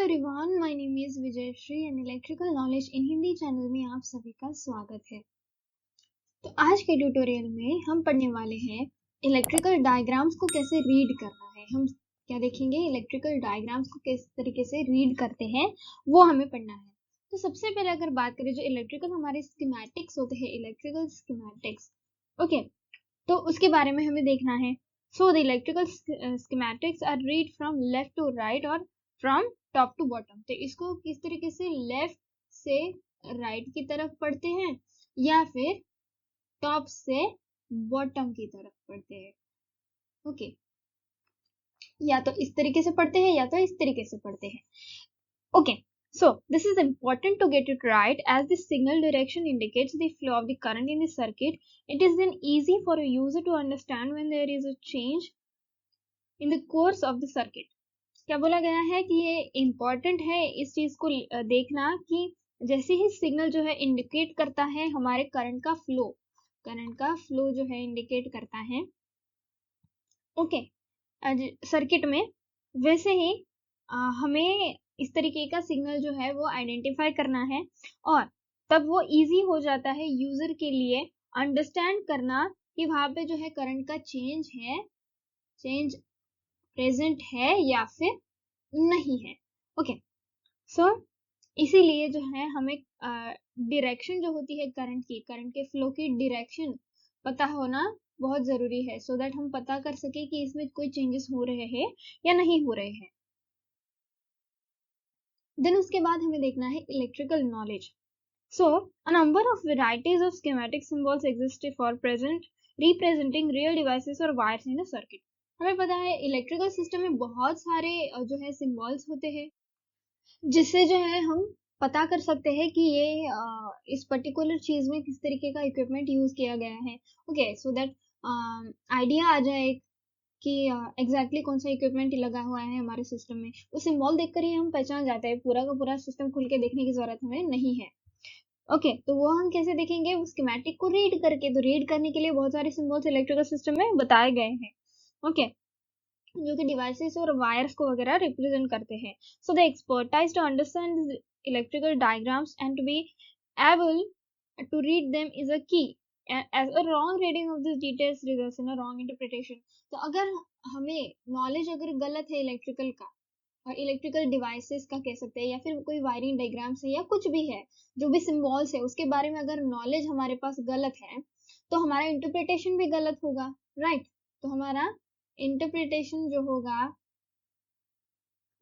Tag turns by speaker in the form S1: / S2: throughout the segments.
S1: Everyone, my name is Vijay Shri and electrical knowledge in Hindi channel में आप सभी का स्वागत है। तो आज के ट्यूटोरियल में हम पढ़ने वाले हैं इलेक्ट्रिकल डायग्राम्स को कैसे रीड करना है। हम क्या देखेंगे, इलेक्ट्रिकल डायग्राम्स को किस तरीके से रीड करते हैं वो हमें पढ़ना है। तो सबसे पहले अगर बात करें जो इलेक्ट्रिकल हमारे स्कीमेटिक्स होते हैं, इलेक्ट्रिकल स्कीमेटिक्स, ओके, तो उसके बारे में हमें देखना है। So the electrical schematics are read from left to right और फ्रॉम टॉप टू बॉटम। तो इसको किस तरीके से लेफ्ट से राइट की तरफ पढ़ते हैं या फिर टॉप से बॉटम की तरफ पढ़ते हैं। ओके, या तो इस तरीके से पढ़ते हैं या तो इस तरीके से पढ़ते हैं। Okay, so this is important to get it right as the signal direction indicates the flow of the current in the circuit. It is then easy for a user to understand when there is a change in the course of the circuit. क्या बोला गया है कि ये important है इस चीज को देखना कि जैसे ही सिग्नल जो है इंडिकेट करता है हमारे करंट का फ्लो जो है इंडिकेट करता है ओके सर्किट में, वैसे ही हमें इस तरीके का सिग्नल जो है वो आइडेंटिफाई करना है और तब वो इजी हो जाता है यूजर के लिए अंडरस्टैंड करना कि वहां पे जो है करंट का चेंज प्रेजेंट है या फिर नहीं है। ओके, सो इसीलिए जो है हमें डायरेक्शन जो होती है करंट के फ्लो की डायरेक्शन पता होना बहुत जरूरी है, सो दैट हम पता कर सके कि इसमें कोई चेंजेस हो रहे हैं या नहीं हो रहे हैं। देन उसके बाद हमें देखना है electrical knowledge. So a number of varieties of schematic symbols exist for representing real devices और वायर्स इन अ सर्किट। हमें पता है इलेक्ट्रिकल सिस्टम में बहुत सारे जो है सिंबल्स होते हैं जिससे जो है हम पता कर सकते हैं कि ये इस पर्टिकुलर चीज में किस तरीके का इक्विपमेंट यूज किया गया है। ओके, सो दैट आइडिया आ जाए कि एग्जैक्टली कौन सा इक्विपमेंट लगा हुआ है हमारे सिस्टम में। वो सिंबल देखकर ही हम पहचान जाते हैं, पूरा का पूरा सिस्टम खुल के देखने की जरूरत हमें नहीं है। ओके, तो वो हम कैसे देखेंगे, वो स्कीमेटिक को रीड करके। तो रीड करने के लिए बहुत सारे सिंबल्स इलेक्ट्रिकल सिस्टम में बताए गए हैं, ओके, जो कि डिवाइसेस और वायर्स को वगैरह रिप्रेजेंट करते हैं। So the expertise to understand electrical diagrams and to be able to read them is a key, as a wrong reading of these details results in a wrong interpretation. तो अगर हमें knowledge अगर गलत है electrical का और electrical devices का कह सकते हैं, या फिर कोई वायरिंग डायग्राम्स है या कुछ भी है, जो भी सिंबल्स है उसके बारे में अगर नॉलेज हमारे पास गलत है तो हमारा इंटरप्रिटेशन भी गलत होगा, राइट। तो हमारा इंटरप्रिटेशन जो होगा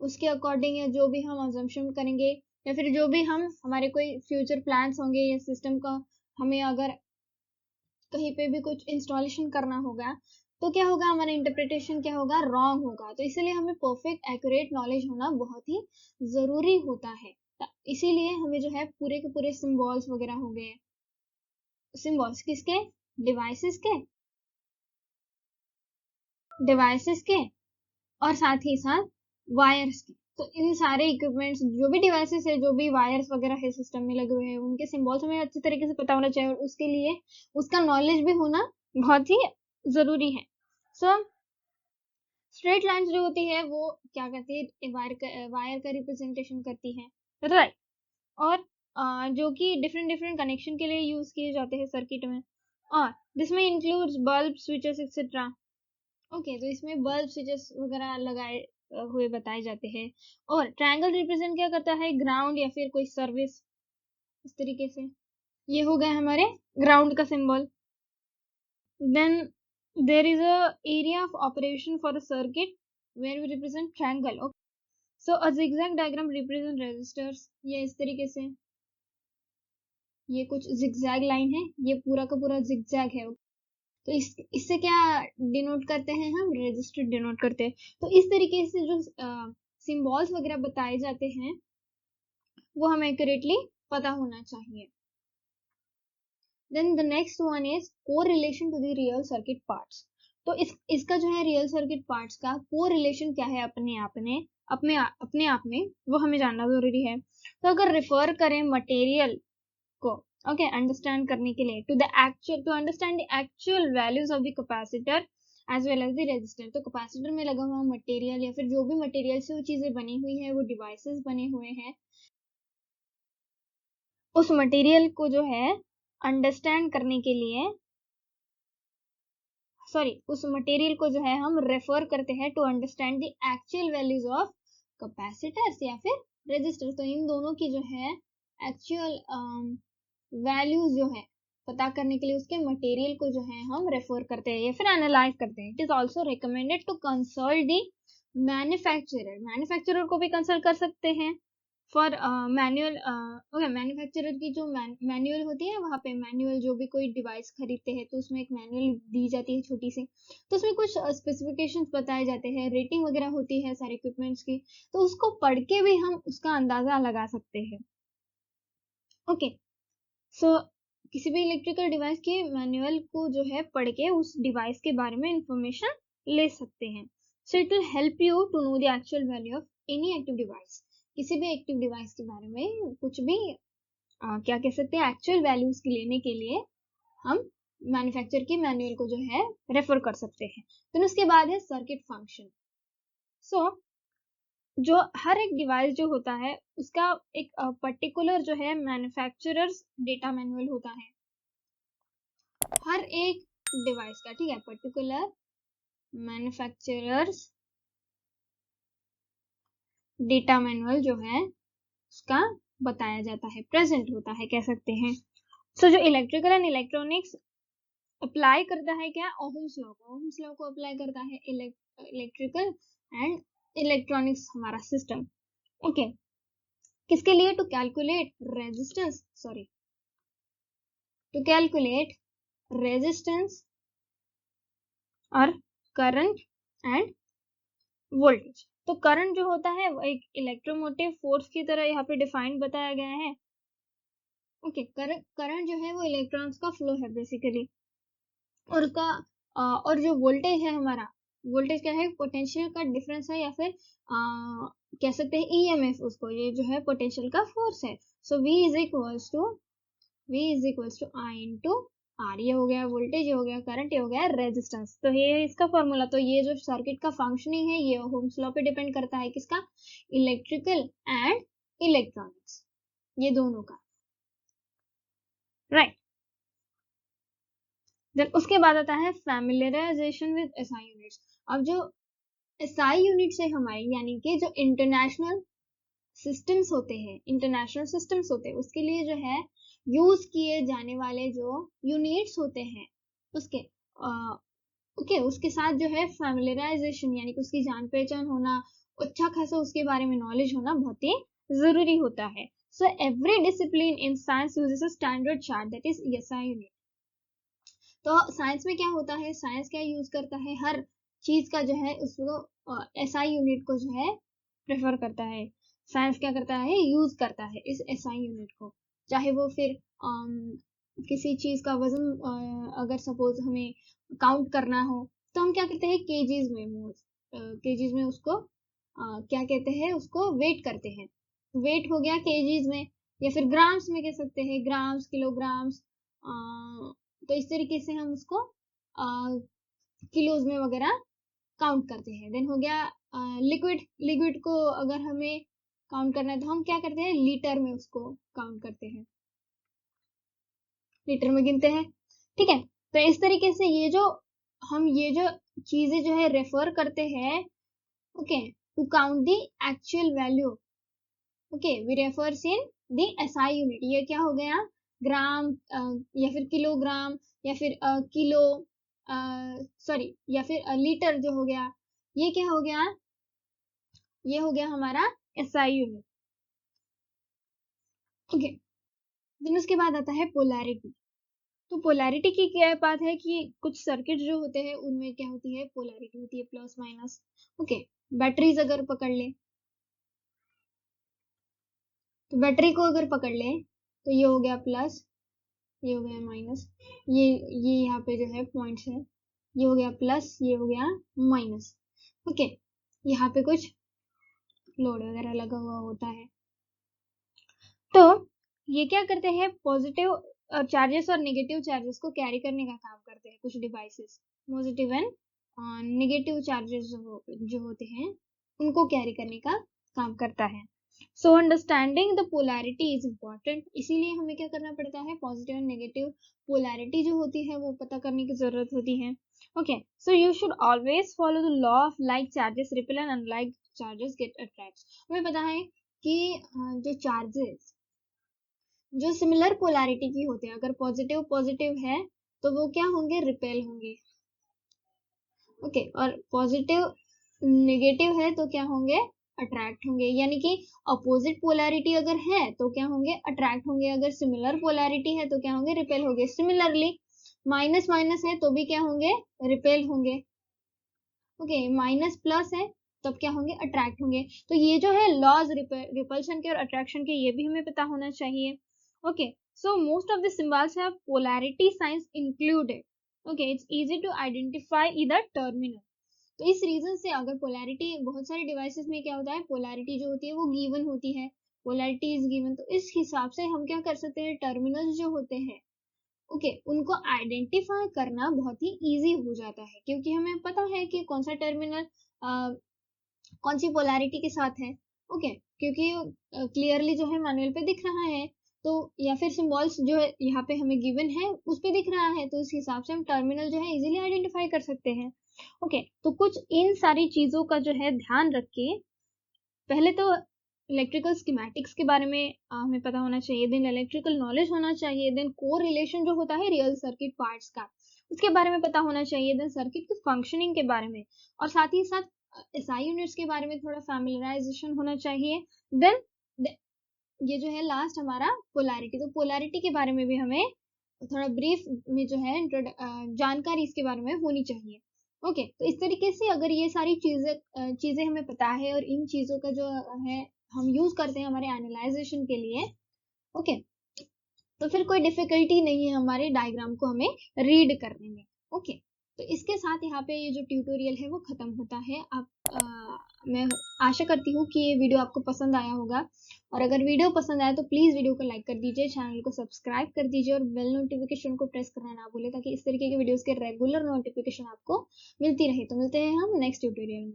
S1: उसके अकॉर्डिंग या जो भी हम अजम्पशन करेंगे या फिर जो भी हम हमारे कोई फ्यूचर प्लान्स होंगे या सिस्टम का हमें अगर कहीं पे भी कुछ इंस्टॉलेशन करना होगा तो क्या होगा, हमारा इंटरप्रिटेशन क्या होगा, रॉन्ग होगा। तो इसीलिए हमें परफेक्ट एक्यूरेट नॉलेज होना बहुत ही जरूरी होता है। इसीलिए हमें जो है पूरे के पूरे सिंबल्स वगैरह हो गए, सिंबल्स किसके, डिवाइसेस के और साथ ही साथ वायर्स के। तो इन सारे इक्विपमेंट्स, जो भी डिवाइसेस है, जो भी वायर्स वगैरह है सिस्टम में लगे हुए हैं, उनके सिंबल्स हमें अच्छी तरीके से पता होना चाहिए और उसके लिए उसका नॉलेज भी होना बहुत ही जरूरी है। सो स्ट्रेट लाइंस जो होती है वो क्या करती है, वायर का रिप्रेजेंटेशन करती है, राइट। और जो कि डिफरेंट डिफरेंट कनेक्शन के लिए यूज किए जाते हैं सर्किट में, और दिसमें includes bulb, switches etcetera. Okay, तो इसमें बल्ब, स्विचेस वगैरह लगाए हुए बताए जाते हैं। और ट्रायंगल रिप्रेजेंट क्या करता है, ग्राउंड या फिर कोई सर्विस, इस तरीके से। ये हो गए हमारे ग्राउंड का symbol. Then there is a area of operation for a circuit where we represent triangle. Okay, so a zigzag diagram represent resistors. ये इस तरीके से, ये कुछ zigzag लाइन है, ये पूरा का पूरा zigzag है। तो इससे क्या डिनोट करते हैं, हम रजिस्टर डिनोट करते हैं। तो इस तरीके से जो सिंबल्स वगैरह बताए जाते हैं वो हमें एक्यूरेटली पता होना चाहिए। Then the next one is correlation to the real circuit parts. तो इसका जो है रियल सर्किट पार्ट्स का कोरिलेशन क्या है अपने आप में वो हमें जानना जरूरी है। तो अगर रिफर करें मटेरियल को, ओके, अंडरस्टैंड करने के लिए, to understand the actual values of the capacitor as well as the resistor. तो कैपेसिटर में लगा हुआ मटेरियल या फिर जो भी मटेरियल से वो चीजें बनी हुई है, वो डिवाइसेस बने हुए हैं, उस मटेरियल को जो है अंडरस्टैंड करने के लिए उस मटेरियल को जो है हम रेफर करते हैं to understand the actual values of capacitors या फिर रेजिस्टर। तो इन दोनों की जो है एक्चुअल वैल्यूज जो है पता करने के लिए उसके मटेरियल को जो है हम रेफर करते हैं या फिर एनालाइज करते हैं। It is also recommended to consult the manufacturer को भी कंसल्ट कर सकते हैं फॉर मैनुअल। ओके, मैन्युफैक्चरर की जो मैनुअल होती है, वहाँ पे मैनुअल जो भी कोई डिवाइस खरीदते हैं तो उसमें एक मैनुअल दी जाती है छोटी सी, तो उसमें कुछ स्पेसिफिकेशंस बताए जाते हैं, रेटिंग वगैरह होती है सारे इक्विपमेंट्स की, तो उसको पढ़ के भी हम उसका अंदाजा लगा सकते हैं। ओके, सो किसी भी इलेक्ट्रिकल डिवाइस के मैनुअल को जो है पढ़ के उस डिवाइस के बारे में इंफॉर्मेशन ले सकते हैं। So it will help you to know the actual value of any active device. किसी भी एक्टिव डिवाइस के बारे में कुछ भी क्या कह सकते हैं, एक्चुअल वैल्यूज की लेने के लिए हम मैन्युफैक्चर के मैनुअल को जो है रेफर कर सकते हैं। तो उसके बाद है सर्किट फंक्शन। सो जो हर एक डिवाइस जो होता है उसका एक पर्टिकुलर जो है मैन्युफैक्चरर्स डेटा मैनुअल होता है हर एक डिवाइस का, ठीक है, पर्टिकुलर मैन्युफैक्चरर्स डेटा मैनुअल जो है उसका बताया जाता है, प्रेजेंट होता है, कह सकते हैं। सो जो इलेक्ट्रिकल एंड इलेक्ट्रॉनिक्स अप्लाई करता है क्या, ओहम्स लॉ को अप्लाई करता है इलेक्ट्रिकल एंड इलेक्ट्रॉनिक्स हमारा सिस्टम। ओके, किसके लिए, टू कैलकुलेट रेजिस्टेंस और करंट एंड वोल्टेज। तो करंट जो होता है वो एक इलेक्ट्रोमोटिव फोर्स की तरह यहाँ पे डिफाइंड बताया गया है। ओके, करंट जो है वो इलेक्ट्रॉन्स का फ्लो है बेसिकली, और उसका और जो वोल्टेज है हमारा, वोल्टेज क्या है, पोटेंशियल का डिफरेंस है या फिर कह सकते हैं ईएमएफ, उसको ये जो है पोटेंशियल का फोर्स है। So V is equals to I into R. ये हो गया वोल्टेज, ये हो गया करंट, ये हो गया रेजिस्टेंस। तो ये इसका फॉर्मूला। तो ये जो सर्किट का फंक्शनिंग है ये ओहम्स लॉ पे डिपेंड करता है, किसका, इलेक्ट्रिकल एंड इलेक्ट्रॉनिक्स, ये दोनों का, राइट। देन उसके बाद आता है फैमिलियराइजेशन विद एसआई यूनिट्स। अब जो एसआई यूनिट्स है हमारी, यानी कि जो इंटरनेशनल सिस्टम्स होते हैं, उसके लिए जो है यूज किए जाने वाले जो यूनिट्स होते हैं उसके उसके साथ जो है फैमिलियराइजेशन, यानी कि उसकी जान पहचान होना, अच्छा खासा उसके बारे में नॉलेज होना बहुत ही जरूरी होता है। So every discipline in science uses a standard chart, that is SI unit. तो साइंस में क्या होता है, साइंस क्या यूज करता है, हर चीज का जो है उसको एसआई यूनिट को जो है प्रेफर करता है। साइंस क्या करता है, यूज करता है इस एसआई यूनिट को, चाहे वो फिर किसी चीज का वजन अगर सपोज हमें काउंट करना हो तो हम क्या करते हैं, केजीज में उसको क्या कहते हैं, उसको वेट करते हैं, वेट हो गया केजीज में, या फिर ग्राम्स में कह सकते हैं, ग्राम्स, किलोग्राम्स। तो इस तरीके से हम उसको किलोज में वगैरह काउंट करते हैं। देन हो गया लिक्विड को अगर हमें काउंट करना है तो हम क्या करते हैं, लीटर में उसको काउंट करते हैं, लीटर में गिनते हैं, ठीक है। तो इस तरीके से ये जो चीजें जो है रेफर करते हैं, okay, to count the actual value, okay, we refers in the SI unit. ये क्या हो गया, ग्राम या फिर किलोग्राम या फिर किलो, या फिर लीटर जो हो गया, ये क्या हो गया, ये हो गया हमारा एसआई यूनिट। ओके, देन उसके बाद आता है पोलैरिटी। तो पोलैरिटी की क्या बात है कि कुछ सर्किट जो होते हैं उनमें क्या होती है, पोलैरिटी होती है, प्लस माइनस। ओके, बैटरीज अगर पकड़ ले, तो बैटरी को अगर पकड़ ले तो ये हो गया प्लस, ये हो गया माइनस, ये यहाँ पे जो है पॉइंट्स है, ये हो गया प्लस, ये हो गया माइनस। ओके, यहाँ पे कुछ लोड वगैरह लगा हुआ होता है। तो ये क्या करते हैं, पॉजिटिव चार्जेस और नेगेटिव चार्जेस को कैरी करने का काम करते हैं कुछ devices, positive and negative charges जो होते हैं उनको कैरी करने का काम करता है। So understanding the polarity is important, इसीलिए हमें क्या करना पड़ता है, पॉजिटिव एंड नेगेटिव पोलैरिटी जो होती है वो पता करने की जरूरत होती है। Okay, so you should always follow the law of like charges repel and unlike charges get attract. हमें पता है कि जो चार्जेस जो सिमिलर पोलैरिटी की होते हैं, अगर पॉजिटिव पॉजिटिव है तो वो क्या होंगे, रिपेल होंगे। ओके, और पॉजिटिव नेगेटिव है तो क्या होंगे, अट्रैक्ट होंगे। यानी कि अपोजिट पोलैरिटी अगर है तो क्या होंगे, अट्रैक्ट होंगे। अगर सिमिलर पोलैरिटी है तो क्या होंगे, रिपेल होंगे। सिमिलरली माइनस माइनस है तो भी क्या होंगे, रिपेल होंगे। ओके, माइनस प्लस है तब क्या होंगे, अट्रैक्ट होंगे। तो ये जो है लॉज रिपल्शन के और अट्रैक्शन के, ये भी हमें पता होना चाहिए। Okay, so most of the symbols have polarity signs included. Okay, it's easy to identify either terminal. तो इस रीजन से अगर पोलैरिटी, बहुत सारे डिवाइसेस में क्या होता है, पोलैरिटी जो होती है वो गिवन होती है, पोलैरिटी इज गिवन, तो इस हिसाब से हम क्या कर सकते हैं, टर्मिनल्स जो होते हैं ओके उनको आइडेंटिफाई करना बहुत ही इजी हो जाता है, क्योंकि हमें पता है कि कौन सा टर्मिनल कौन सी पोलैरिटी के साथ है। ओके, क्योंकि क्लियरली जो है मैनुअल पे दिख रहा है, तो या फिर सिंबल्स जो है यहाँ पे हमें गिवन है उस पे दिख रहा है, तो इस हिसाब से हम टर्मिनल जो है इजीली आइडेंटिफाई कर सकते हैं। ओके, तो कुछ इन सारी चीजों का जो है ध्यान रख के, पहले तो इलेक्ट्रिकल स्कीमेटिक्स के बारे में हमें पता होना चाहिए, देन इलेक्ट्रिकल नॉलेज होना चाहिए, देन कोर रिलेशन जो होता है रियल सर्किट पार्ट्स का उसके बारे में पता होना चाहिए, देन सर्किट की फंक्शनिंग के बारे में, और साथ ही साथ एसआई यूनिट्स के बारे में थोड़ा फैमिलियराइजेशन होना चाहिए। देन ये जो है लास्ट हमारा पोलैरिटी, तो पोलैरिटी के बारे में भी हमें थोड़ा ब्रीफ में जो है जानकारी इसके बारे में होनी चाहिए। ओके, तो इस तरीके से अगर ये सारी चीजें हमें पता है और इन चीजों का जो है हम यूज करते हैं हमारे एनालाइजेशन के लिए, ओके, तो फिर कोई डिफिकल्टी नहीं है हमारे डायग्राम को हमें रीड करने में। ओके, तो इसके साथ यहाँ पे ये जो ट्यूटोरियल है वो खत्म होता है। मैं आशा करती हूँ कि ये वीडियो आपको पसंद आया होगा, और अगर वीडियो पसंद आया तो प्लीज़ वीडियो को लाइक कर दीजिए, चैनल को सब्सक्राइब कर दीजिए और बेल नोटिफिकेशन को प्रेस करना ना भूलें, ताकि इस तरीके के वीडियोस के रेगुलर नोटिफिकेशन आपको मिलती रहे। तो मिलते हैं हम नेक्स्ट ट्यूटोरियल में।